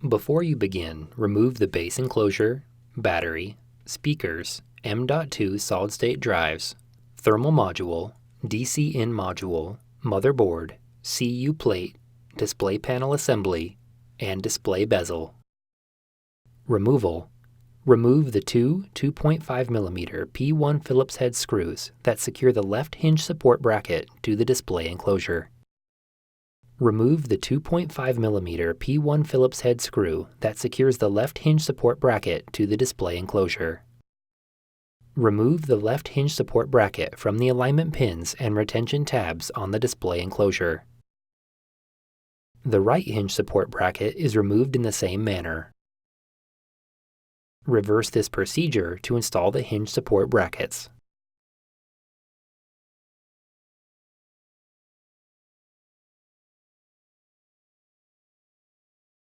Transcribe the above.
Before you begin, remove the base enclosure, battery, speakers, M.2 solid-state drives, thermal module, DC-in module, motherboard, CU plate, display panel assembly, and display bezel. Removal. Remove the two 2.5mm P1 Phillips head screws that secure the left hinge support bracket to the display enclosure. Remove the 2.5mm P1 Phillips head screw that secures the left hinge support bracket to the display enclosure. Remove the left hinge support bracket from the alignment pins and retention tabs on the display enclosure. The right hinge support bracket is removed in the same manner. Reverse this procedure to install the hinge support brackets.